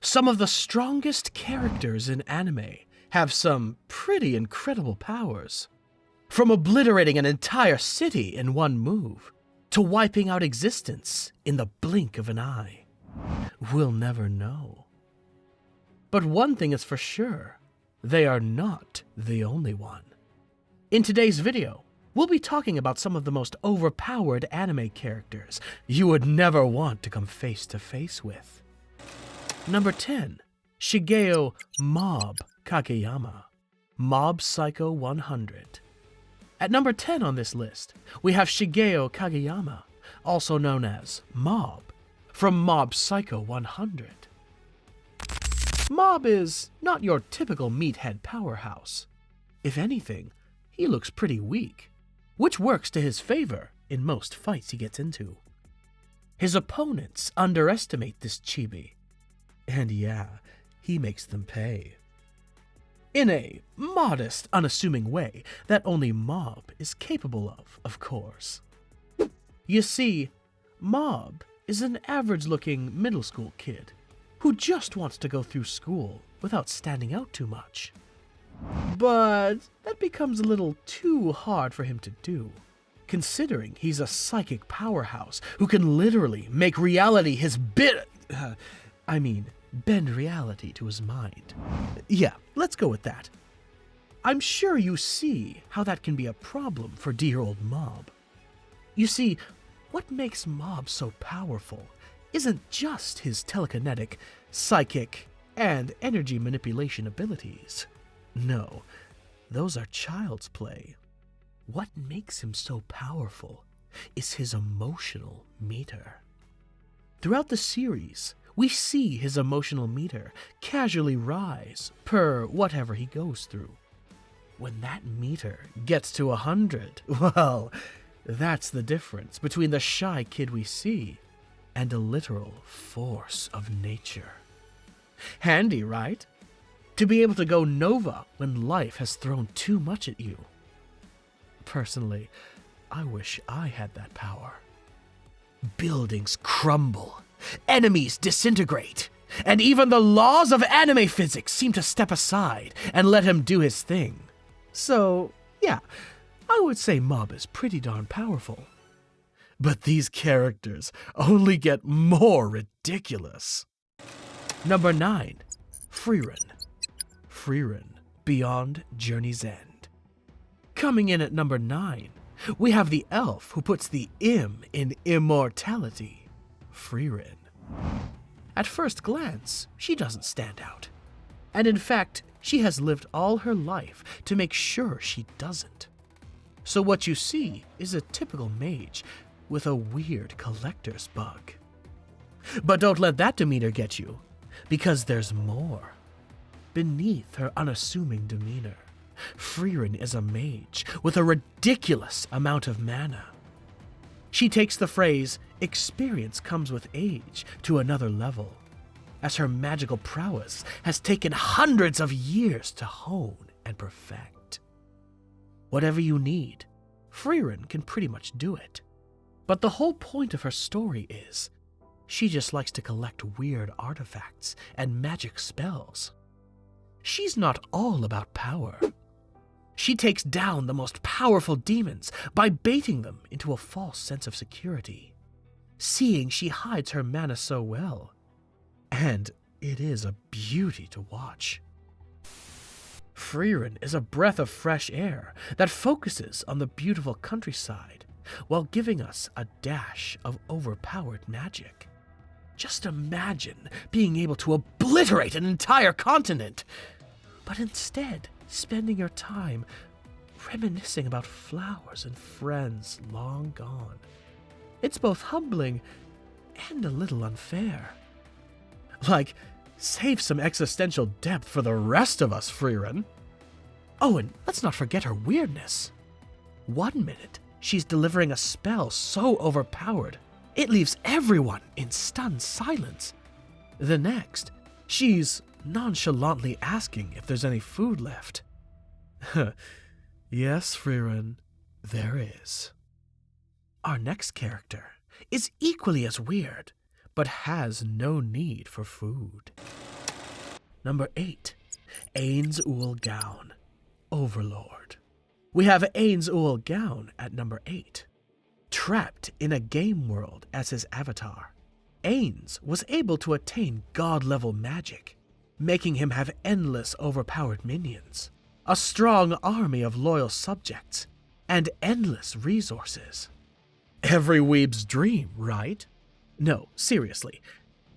Some of the strongest characters in anime have some pretty incredible powers. From obliterating an entire city in one move, to wiping out existence in the blink of an eye. We'll never know. But one thing is for sure, they are not the only one. In today's video, we'll be talking about some of the most overpowered anime characters you would never want to come face to face with. Number 10, Shigeo Mob Kageyama, Mob Psycho 100. At number 10 on this list, we have Shigeo Kageyama, also known as Mob, from Mob Psycho 100. Mob is not your typical meathead powerhouse. If anything, he looks pretty weak, which works to his favor in most fights he gets into. His opponents underestimate this chibi, and yeah, he makes them pay. In a modest, unassuming way that only Mob is capable of course. You see, Mob is an average-looking middle school kid who just wants to go through school without standing out too much. But that becomes a little too hard for him to do, considering he's a psychic powerhouse who can literally make reality his bend reality to his mind. Yeah, let's go with that. I'm sure you see how that can be a problem for dear old Mob. You see, what makes Mob so powerful isn't just his telekinetic, psychic, and energy manipulation abilities. No, those are child's play. What makes him so powerful is his emotional meter. Throughout the series, we see his emotional meter casually rise per whatever he goes through. When that meter gets to 100, well, that's the difference between the shy kid we see and a literal force of nature. Handy, right? To be able to go Nova when life has thrown too much at you. Personally, I wish I had that power. Buildings crumble, enemies disintegrate, and even the laws of anime physics seem to step aside and let him do his thing. So, yeah, I would say Mob is pretty darn powerful. But these characters only get more ridiculous. Number 9, Frieren. Frieren, Beyond Journey's End. Coming in at number 9, we have the elf who puts the im in immortality, Frieren. At first glance, she doesn't stand out. And in fact, she has lived all her life to make sure she doesn't. So what you see is a typical mage with a weird collector's bug. But don't let that demeanor get you, because there's more. Beneath her unassuming demeanor, Frieren is a mage with a ridiculous amount of mana. She takes the phrase, "experience comes with age," to another level, as her magical prowess has taken hundreds of years to hone and perfect. Whatever you need, Frieren can pretty much do it. But the whole point of her story is, she just likes to collect weird artifacts and magic spells. She's not all about power. She takes down the most powerful demons by baiting them into a false sense of security, seeing she hides her mana so well. And it is a beauty to watch. Frieren is a breath of fresh air that focuses on the beautiful countryside while giving us a dash of overpowered magic. Just imagine being able to obliterate an entire continent, but instead spending your time reminiscing about flowers and friends long gone. It's both humbling and a little unfair. Like, save some existential depth for the rest of us, Frieren. Oh, and let's not forget her weirdness. 1 minute, she's delivering a spell so overpowered, it leaves everyone in stunned silence. The next, she's nonchalantly asking if there's any food left. Yes, Frieren, there is. Our next character is equally as weird, but has no need for food. Number 8, Ain's Ul Gown, Overlord. We have Ain's Ul Gown at number 8. Trapped in a game world as his avatar, Ain's was able to attain god-level magic, making him have endless overpowered minions, a strong army of loyal subjects, and endless resources. Every weeb's dream, right? No, seriously,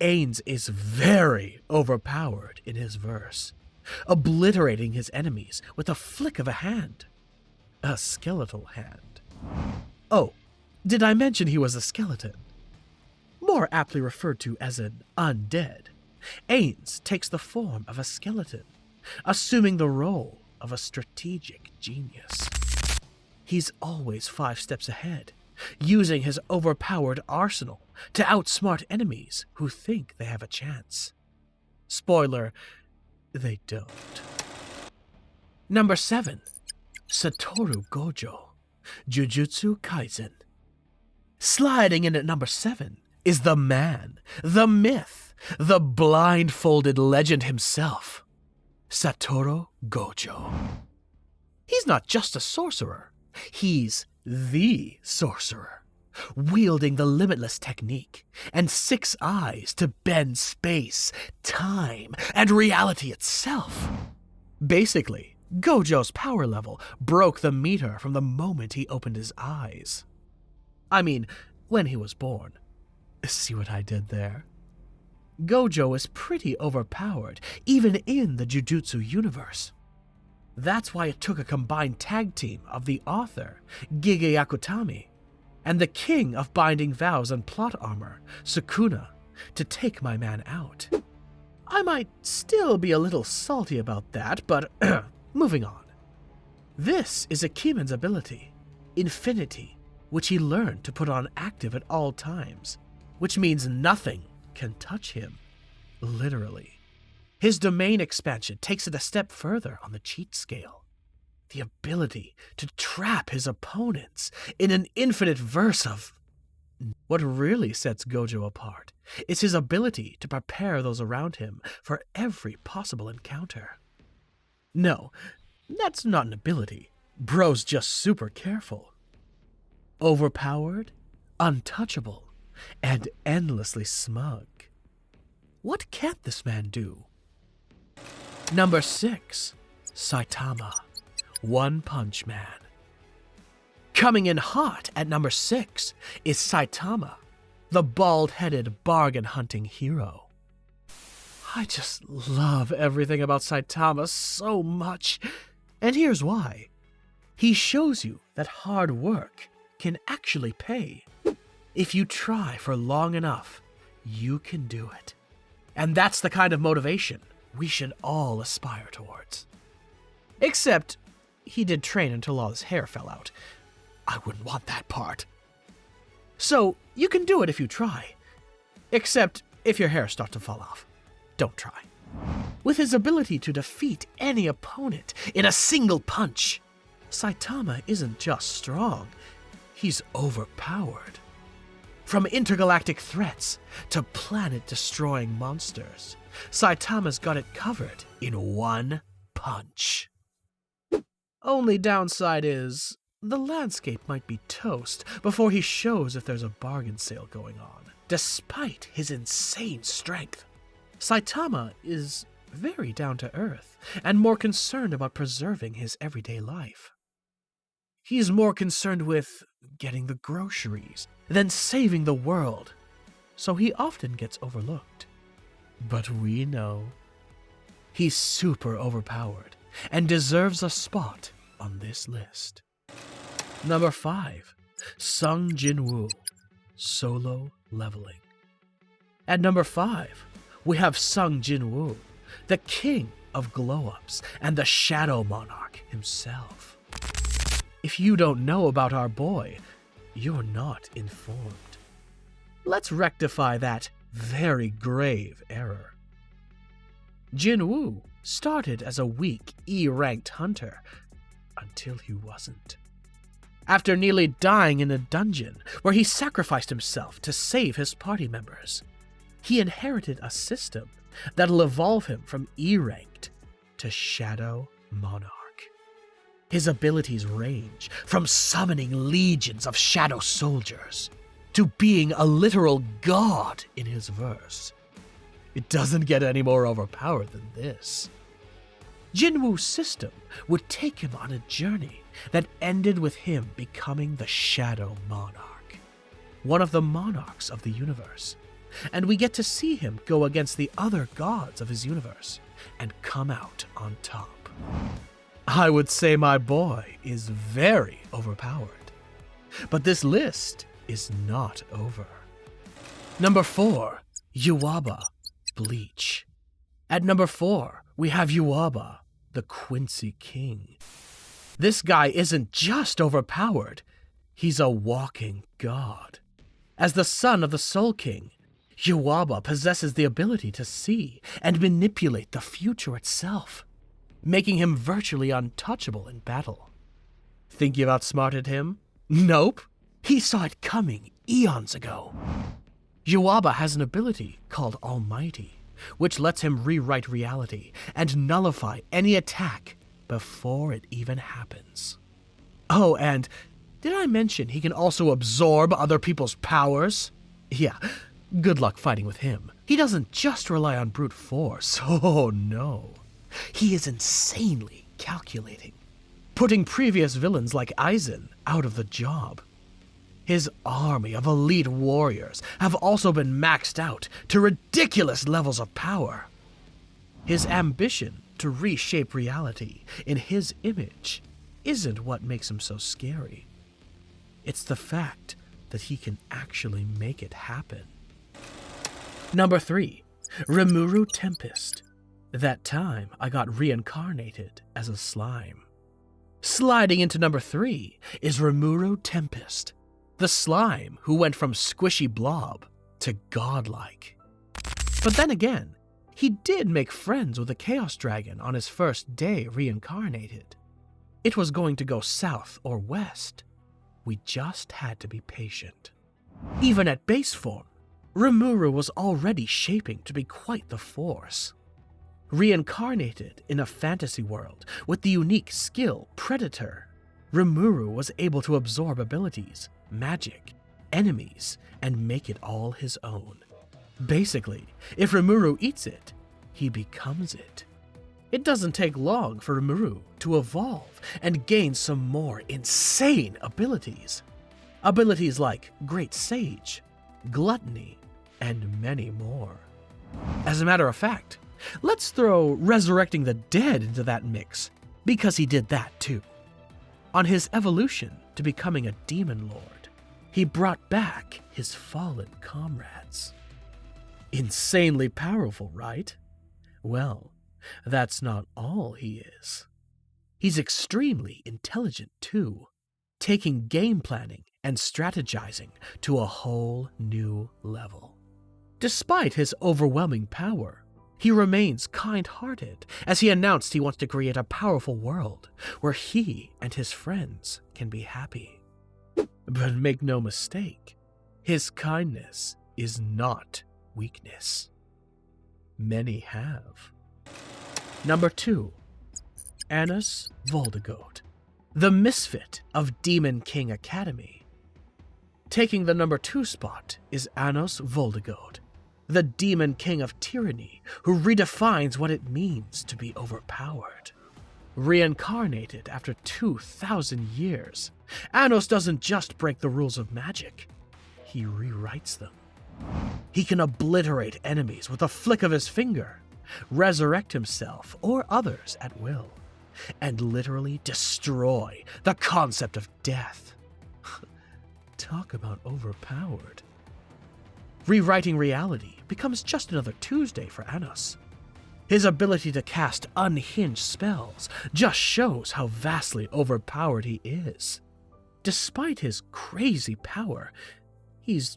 Ain's is very overpowered in his verse, obliterating his enemies with a flick of a hand. A skeletal hand. Oh, did I mention he was a skeleton? More aptly referred to as an undead, Ain's takes the form of a skeleton, assuming the role of a strategic genius. He's always 5 steps ahead, using his overpowered arsenal to outsmart enemies who think they have a chance. Spoiler, they don't. Number 7, Satoru Gojo, Jujutsu Kaisen. Sliding in at number 7 is the man, the myth, the blindfolded legend himself, Satoru Gojo. He's not just a sorcerer, he's the sorcerer, wielding the limitless technique and 6 eyes to bend space, time, and reality itself. Basically, Gojo's power level broke the meter from the moment he opened his eyes. I mean, when he was born. See what I did there? Gojo is pretty overpowered, even in the Jujutsu universe. That's why it took a combined tag team of the author, Gege Akutami, and the king of binding vows and plot armor, Sukuna, to take my man out. I might still be a little salty about that, but moving on. This is Akimen's ability, Infinity, which he learned to put on active at all times, which means nothing can touch him, literally. His domain expansion takes it a step further on the cheat scale. The ability to trap his opponents in an infinite verse of... What really sets Gojo apart is his ability to prepare those around him for every possible encounter. No, that's not an ability. Bro's just super careful. Overpowered, untouchable, and endlessly smug. What can't this man do? Number 6, Saitama, One Punch Man. Coming in hot at number 6 is Saitama, the bald-headed bargain-hunting hero. I just love everything about Saitama so much, and here's why. He shows you that hard work can actually pay. If you try for long enough, you can do it. And that's the kind of motivation we should all aspire towards. Except, he did train until all his hair fell out. I wouldn't want that part. So, you can do it if you try. Except, if your hair starts to fall off. Don't try. With his ability to defeat any opponent in a single punch, Saitama isn't just strong, he's overpowered. From intergalactic threats to planet-destroying monsters, Saitama's got it covered in one punch. Only downside is, the landscape might be toast before he shows if there's a bargain sale going on. Despite his insane strength, Saitama is very down-to-earth and more concerned about preserving his everyday life. He's more concerned with getting the groceries than saving the world, so he often gets overlooked. But we know he's super overpowered and deserves a spot on this list. Number 5, Sung Jin Wu, Solo Leveling. At number 5, we have Sung Jin Wu, the king of glow-ups and the Shadow Monarch himself. If you don't know about our boy, you're not informed. Let's rectify that very grave error. Jin Wu started as a weak E-ranked hunter until he wasn't. After nearly dying in a dungeon where he sacrificed himself to save his party members, He inherited a system that'll evolve him from E-ranked to Shadow Monarch. His abilities range from summoning legions of shadow soldiers to being a literal god in his verse. It doesn't get any more overpowered than this. Jin Wu's system would take him on a journey that ended with him becoming the Shadow Monarch, one of the monarchs of the universe, and we get to see him go against the other gods of his universe and come out on top. I would say my boy is very overpowered, but this list is not over. Number 4, Yaba Bleach. At number 4, we have Yaba, the Quincy King. This guy isn't just overpowered, he's a walking god. As the son of the Soul King, Yaba possesses the ability to see and manipulate the future itself, making him virtually untouchable in battle. Think you've outsmarted him? Nope. He saw it coming eons ago. Yaba has an ability called Almighty, which lets him rewrite reality and nullify any attack before it even happens. Oh, and did I mention he can also absorb other people's powers? Yeah, good luck fighting with him. He doesn't just rely on brute force. Oh no. He is insanely calculating, putting previous villains like Aizen out of the job. His army of elite warriors have also been maxed out to ridiculous levels of power. His ambition to reshape reality in his image isn't what makes him so scary. It's the fact that he can actually make it happen. Number 3, Rimuru Tempest. That time I got reincarnated as a slime. Sliding into number 3 is Rimuru Tempest, the slime who went from squishy blob to godlike. But then again, he did make friends with a Chaos Dragon on his first day reincarnated. It was going to go south or west. We just had to be patient. Even at base form, Rimuru was already shaping to be quite the force. Reincarnated in a fantasy world with the unique skill Predator, Rimuru was able to absorb abilities, magic, enemies, and make it all his own. Basically, if Rimuru eats it, he becomes it. It doesn't take long for Rimuru to evolve and gain some more insane abilities. Abilities like Great Sage, Gluttony, and many more. As a matter of fact, let's throw Resurrecting the Dead into that mix, because he did that too. On his evolution to becoming a demon lord, he brought back his fallen comrades. Insanely powerful, right? Well, that's not all he is. He's extremely intelligent too, taking game planning and strategizing to a whole new level. Despite his overwhelming power, he remains kind-hearted as he announced he wants to create a powerful world where he and his friends can be happy. But make no mistake, his kindness is not weakness. Many have. Number 2, Anos Voldigoad, the Misfit of Demon King Academy. Taking the number 2 spot is Anos Voldigoad, the Demon King of Tyranny who redefines what it means to be overpowered. Reincarnated after 2,000 years, Anos doesn't just break the rules of magic, he rewrites them. He can obliterate enemies with a flick of his finger, resurrect himself or others at will, and literally destroy the concept of death. Talk about overpowered. Rewriting reality becomes just another Tuesday for Anos. His ability to cast unhinged spells just shows how vastly overpowered he is. Despite his crazy power, he's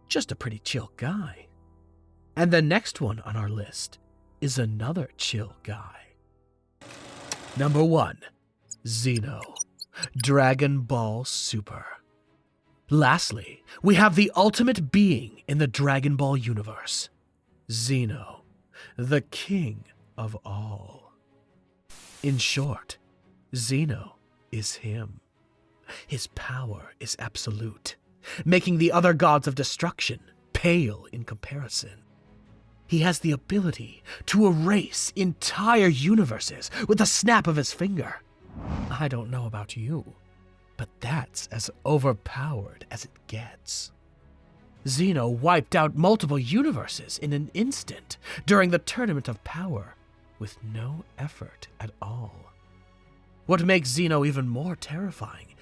just a pretty chill guy. And the next one on our list is another chill guy. Number 1, Zeno, Dragon Ball Super. Lastly, we have the ultimate being in the Dragon Ball universe, Zeno, the king of all. In short, Zeno is him. His power is absolute, making the other gods of destruction pale in comparison. He has the ability to erase entire universes with a snap of his finger. I don't know about you, but that's as overpowered as it gets. Zeno wiped out multiple universes in an instant during the Tournament of Power with no effort at all. What makes Zeno even more terrifying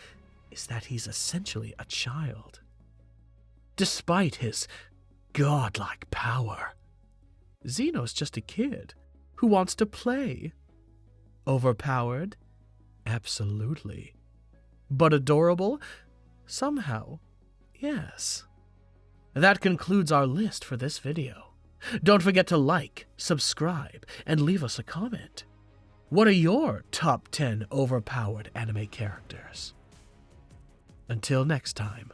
is that he's essentially a child. Despite his godlike power, Zeno's just a kid who wants to play. Overpowered? Absolutely. But adorable? Somehow, yes. That concludes our list for this video. Don't forget to like, subscribe, and leave us a comment. What are your top 10 overpowered anime characters? Until next time.